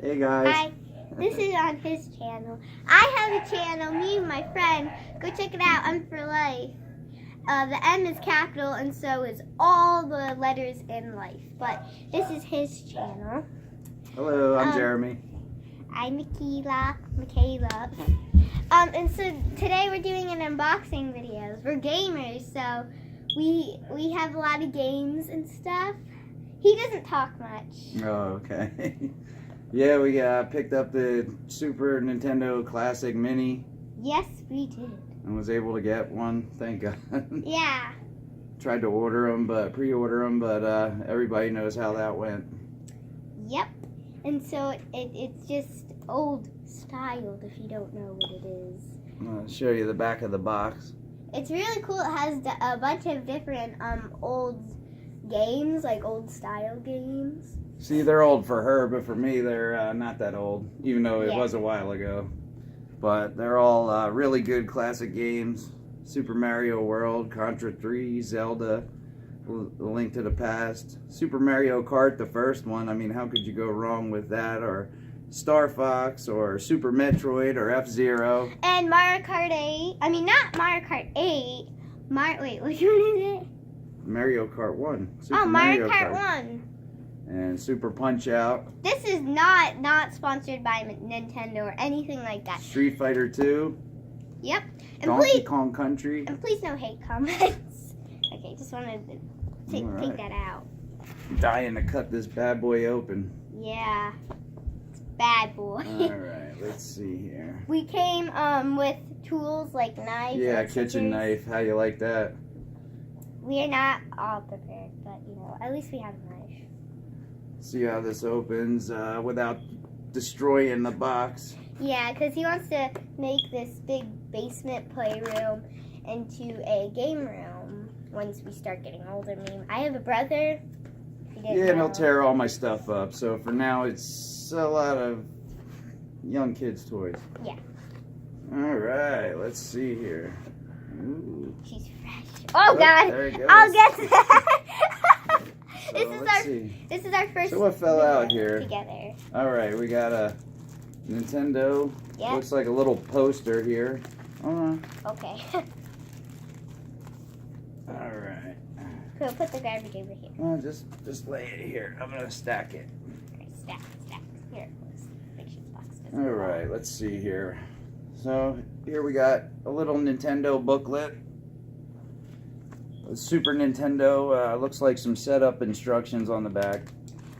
Hey guys. Hi. This is on his channel. I have a channel, me and my friend. Go check it out, M for Life. The M is capital and so is all the letters in life. But this is his channel. Hello, I'm Jeremy. I'm Michaela. And so today we're doing an unboxing videos. We're gamers, so we have a lot of games and stuff. He doesn't talk much. Oh, okay. Yeah, we picked up the Super Nintendo Classic Mini. Yes, we did. And was able to get one, thank God. Yeah. Tried to pre-order them, but everybody knows how that went. Yep. And so it's just old styled if you don't know what it is. I'll show you the back of the box. It's really cool. It has a bunch of different old games, like old style games. See, they're old for her, but for me, they're not that old, even though it was a while ago. But they're all really good classic games. Super Mario World, Contra 3, Zelda, A Link to the Past, Super Mario Kart, the first one. I mean, how could you go wrong with that? Or Star Fox, or Super Metroid, or F-Zero. And Mario Kart 8. I mean, not Mario Kart 8. Wait, which one is it? Mario Kart 1. Super Mario Kart 1. And Super Punch-Out. This is not sponsored by Nintendo or anything like that. Street Fighter 2. Yep. And Donkey Kong Country. And please no hate comments. Okay, just wanted to take that out. I'm dying to cut this bad boy open. Yeah. It's bad boy. Alright, let's see here. We came with tools like knives. Yeah, and kitchen scissors. knife. How you like that? We are not all prepared, but you know, at least we have a knife. See how this opens without destroying the box. Yeah, because he wants to make this big basement playroom into a game room once we start getting older. I have a brother. Yeah, and he'll tear all my stuff up. So for now, it's a lot of young kids' toys. Yeah. All right, let's see here. Ooh. She's fresh. Oh, God! There it goes. I'll get to that. So This is our first. So what fell out here? Together. All right, we got a Nintendo. Yeah. Looks like a little poster here. Okay. All right. Cool. Put the garbage over here. Well, just lay it here. I'm gonna stack it. Okay, stack. Here, let's make sure the box doesn't All fall. right, let's see here. So here we got a little Nintendo booklet. The Super Nintendo looks like some setup instructions on the back.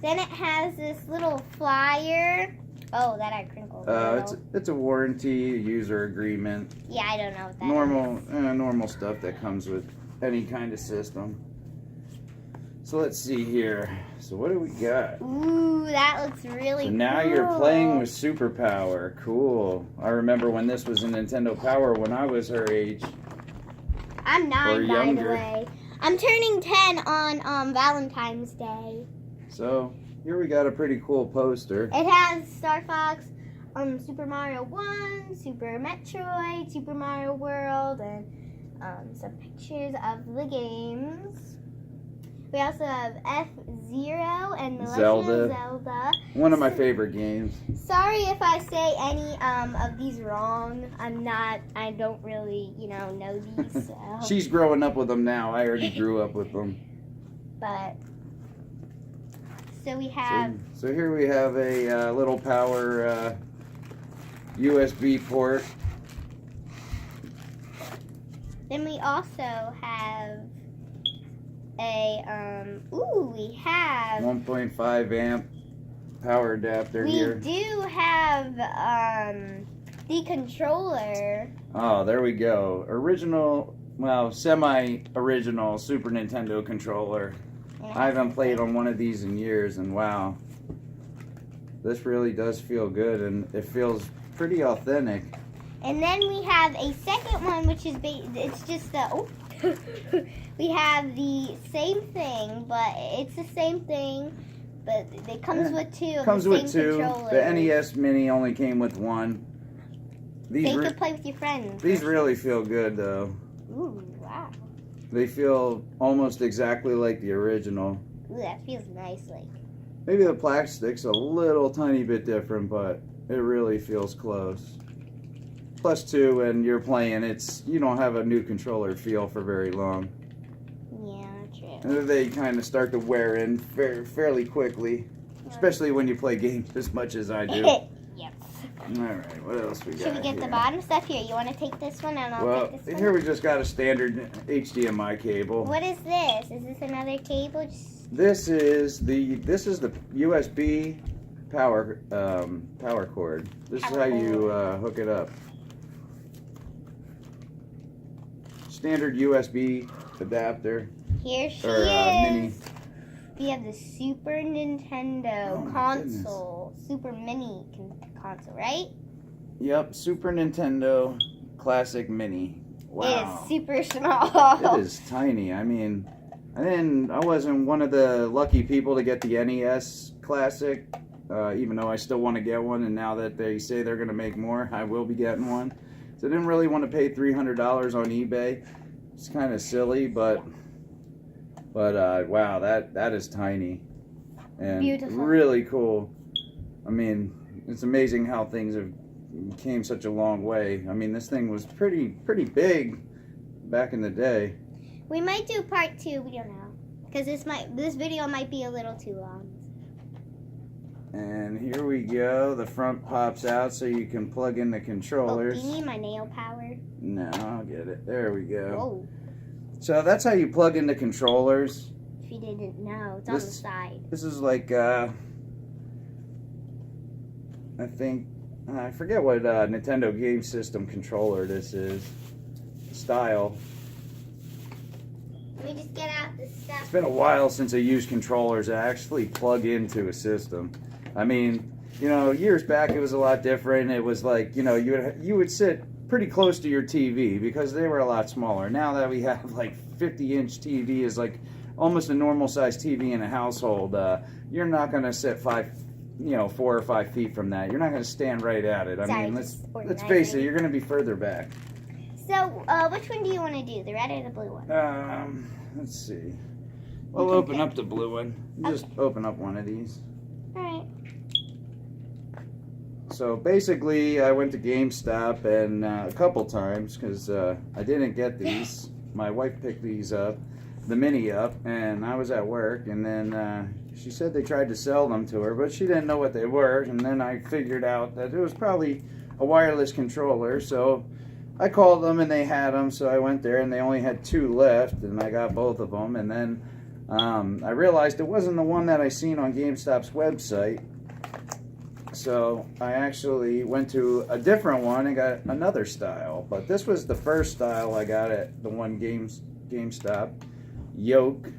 Then it has this little flyer. Oh, that I crinkled. It's a warranty, user agreement. Yeah, I don't know what that is. Normal stuff that comes with any kind of system. So let's see here. So what do we got? Ooh, that looks really cool. So now you're playing with Superpower. Cool. I remember when this was a Nintendo Power when I was her age. I'm 9, or by younger. the way. I'm turning 10 on Valentine's Day. So here we got a pretty cool poster. It has Star Fox, Super Mario 1, Super Metroid, Super Mario World, and some pictures of the games. We also have F-Zero and The Legend of Zelda. One of my favorite games. Sorry if I say any of these wrong. I don't really, know these. So. She's growing up with them now. I already grew up with them. But, so we have... So here we have a little power USB port. Then we also have we have 1.5 amp power adapter here. We do have the controller. Oh, there we go. Semi-original Super Nintendo controller. I haven't played on one of these in years, and wow, this really does feel good, and it feels pretty authentic. And then we have a second one, which is it's just the we have the same thing, but it's the same thing, but it comes with two. Comes with two. The NES Mini only came with one. So you can play with your friends. These really feel good, though. Ooh, wow. They feel almost exactly like the original. Ooh, that feels nice. Maybe the plastic's a little tiny bit different, but it really feels close. Plus two, when you're playing, you don't have a new controller feel for very long. Yeah, And they kind of start to wear in fairly quickly, especially when you play games as much as I do. Yes. All right, what else we got? Should we get here? the bottom stuff here? You want to take this one and I'll take this one? Here we just got a standard HDMI cable. What is this? Is this another cable? This is the USB power cord. This is how you hook it up. Standard USB adapter. Here she Mini. is. We have the Super Nintendo console. Super Mini console, right? Yep, Super Nintendo Classic Mini. Wow. It is super small. It is tiny. I mean, I wasn't one of the lucky people to get the NES Classic, even though I still want to get one, and now that they say they're going to make more, I will be getting one. So I didn't really want to pay $300 on eBay. It's kind of silly, but wow, that is tiny and beautiful. Really cool. I mean, it's amazing how things have came such a long way. I mean, this thing was pretty big back in the day. We might do part 2. We don't know, because this video might be a little too long. And here we go. The front pops out so you can plug in the controllers. Oh, do you need my nail power? No, I'll get it. There we go. Whoa. So that's how you plug in the controllers. If you didn't know, it's on the side. This is like, I forget what Nintendo Game System controller this is. Style. Let me just get out the stuff. It's been a while since I used controllers that actually plug into a system. I mean, years back it was a lot different. It was like, you would sit pretty close to your TV because they were a lot smaller. Now that we have like 50-inch TV is like almost a normal size TV in a household, you're not going to sit 4 or 5 feet from that. You're not going to stand right at it. I mean, let's face it, you're going to be further back. So, which one do you want to do, the red or the blue one? Let's see. We'll open up the blue one. Just open up one of these. All right. So basically, I went to GameStop and a couple times because I didn't get these. My wife picked these up, the Mini up, and I was at work. And then she said they tried to sell them to her, but she didn't know what they were. And then I figured out that it was probably a wireless controller. So I called them and they had them. So I went there and they only had 2 left, and I got both of them. And then I realized it wasn't the one that I seen on GameStop's website. So I actually went to a different one and got another style. But this was the first style I got at the one GameStop. Yoke.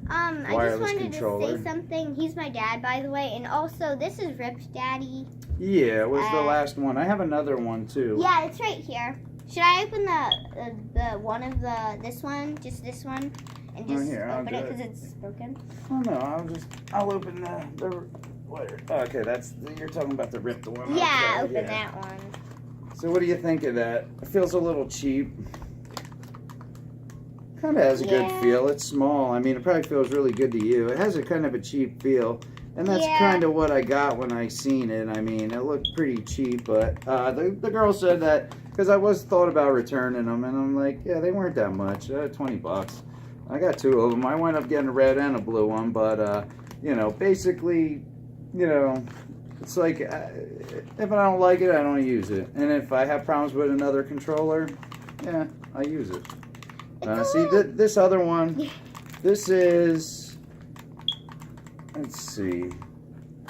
I just wanted to say something. He's my dad, by the way. And also, this is Rip's daddy. Yeah, it was the last one. I have another one, too. Yeah, it's right here. Should I open the one of this one? Just this one? And just open it because it's broken? Oh, no. I'll open the where? Okay, you're talking about the ripped one. Yeah, open that one. So what do you think of that? It feels a little cheap. Kind of has a good feel. It's small. I mean, it probably feels really good to you. It has a kind of a cheap feel. And that's kind of what I got when I seen it. I mean, it looked pretty cheap, but the girl said that, because I thought about returning them, and I'm like, yeah, they weren't that much. $20. I got 2 of them. I wound up getting a red and a blue one, but, basically, it's like, if I don't like it, I don't use it. And if I have problems with another controller, yeah, I use it. See, this other one, this is, let's see.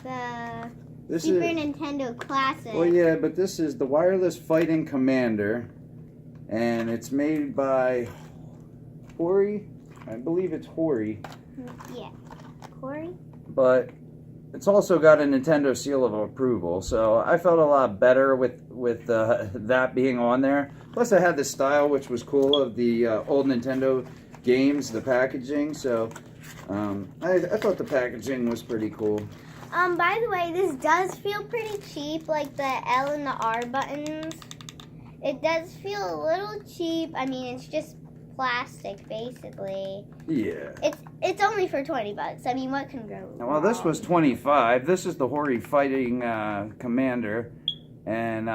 The Super Nintendo Classic. Well, yeah, but this is the Wireless Fighting Commander, and it's made by Hori. I believe it's Hori. Yeah, Hori. But it's also got a Nintendo seal of approval, so I felt a lot better with that being on there. Plus, I had the style, which was cool, of the old Nintendo games, the packaging. So I thought the packaging was pretty cool. By the way, this does feel pretty cheap, like the L and the R buttons. It does feel a little cheap. I mean, it's just plastic, basically. Yeah. It's only for $20. I mean, what can go wrong? Well, this was $25. This is the Hori Fighting Commander, and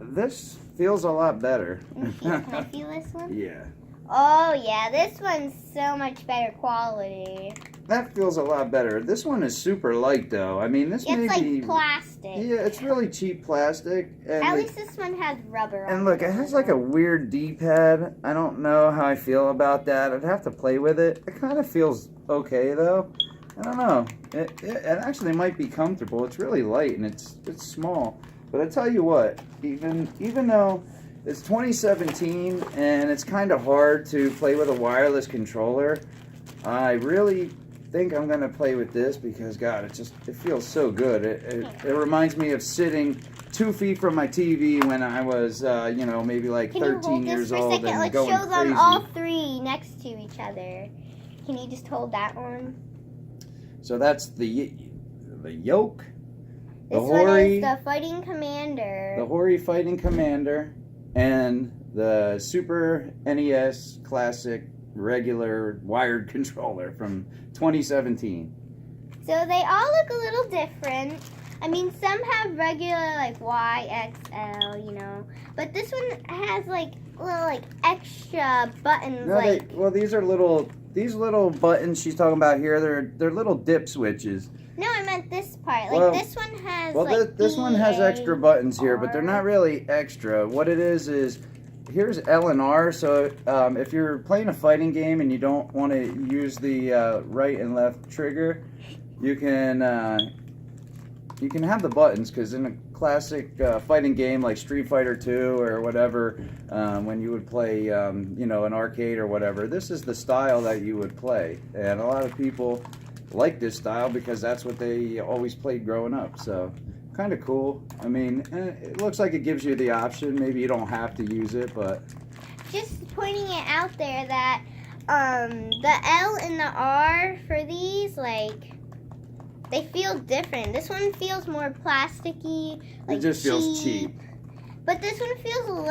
this feels a lot better. Can I feel this one? Yeah. Oh yeah, this one's so much better quality. That feels a lot better. This one is super light, though. I mean, this It's may like be plastic. Yeah, it's really cheap plastic. And At least this one has rubber on it. And look, it has like a weird D-pad. I don't know how I feel about that. I'd have to play with it. It kind of feels okay, though. I don't know. It actually might be comfortable. It's really light and it's small. But I tell you what, even though it's 2017 and it's kind of hard to play with a wireless controller, I really think I'm gonna play with this because God, it feels so good. It reminds me of sitting 2 feet from my TV when I was maybe like 13 years old and Let's going show them crazy. all three next to each other. Can you just hold that one? So that's the yoke. This one is the Fighting Commander. The Hori Fighting Commander and the Super NES Classic regular wired controller from 2017. So they all look a little different. I mean, some have regular like Y, XL, but this one has like little extra buttons. No, these are these little buttons she's talking about here. They're little dip switches. No, I meant this part. This one has this one has extra buttons here, but they're not really extra. What it is here's L and R. So if you're playing a fighting game and you don't want to use the right and left trigger, you can have the buttons, because in a classic fighting game like Street Fighter 2 or whatever, when you would play an arcade or whatever, this is the style that you would play, and a lot of people like this style because that's what they always played growing up. So kind of cool. I mean, it looks like it gives you the option. Maybe you don't have to use it, but just pointing it out there that the L and the R for these, they feel different. This one feels more plasticky. It just feels cheap. But this one feels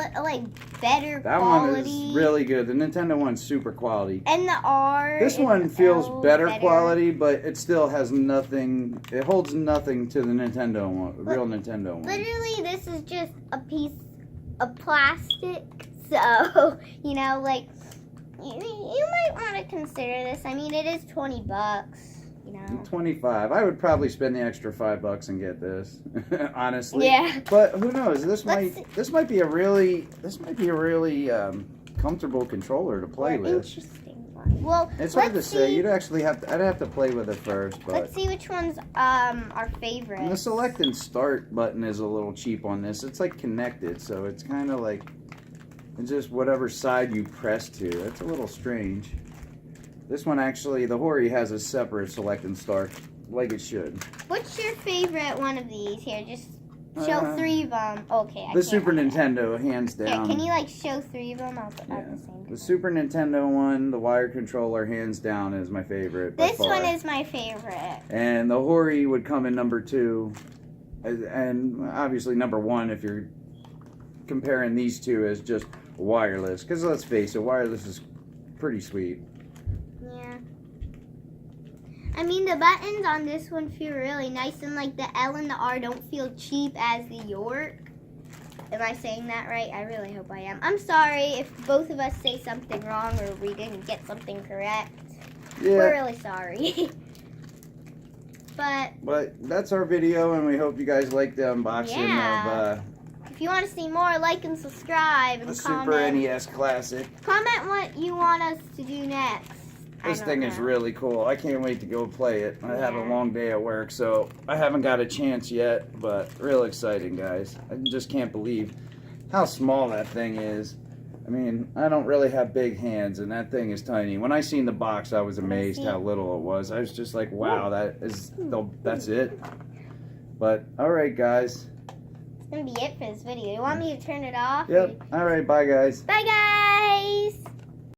better that quality. One is really good. The Nintendo one's super quality. And the R. This one feels better quality, but it still has nothing. It holds nothing to the Nintendo one, real Nintendo one. Literally, this is just a piece of plastic. So, you might want to consider this. I mean, it is $20. 25. I would probably spend the extra $5 and get this, honestly. Yeah. But who knows? This might be a really comfortable controller to play with. Interesting one. Well, it's hard to say. You'd actually I'd have to play with it first. But let's see which one's our favorite. And the select and start button is a little cheap on this. It's like connected, so it's kind of like it's just whatever side you press to. It's a little strange. This one actually, the Hori has a separate select and start, like it should. What's your favorite one of these? Here, just show 3 of them. Okay, the Super Nintendo, hands down. Here, can you show 3 of them at the same time? The Super Nintendo one, the wired controller, hands down, is my favorite. This one is my favorite. And the Hori would come in number 2, and obviously number 1 if you're comparing these two as just wireless. Because let's face it, wireless is pretty sweet. I mean, the buttons on this one feel really nice, and the L and the R don't feel cheap as the York. Am I saying that right? I really hope I am. I'm sorry if both of us say something wrong or we didn't get something correct. Yeah. We're really sorry. But that's our video, and we hope you guys like the unboxing of if you want to see more, like and subscribe and the comment. Super NES Classic. Comment what you want us to do next. This thing is really cool. I can't wait to go play it. I have a long day at work, so I haven't got a chance yet, but real exciting, guys. I just can't believe how small that thing is. I mean, I don't really have big hands, and that thing is tiny. When I seen the box, I was amazed how little it was. I was just like, wow, that's it. But, all right, guys. That's going to be it for this video. You want me to turn it off? Yep. All right, bye, guys. Bye, guys.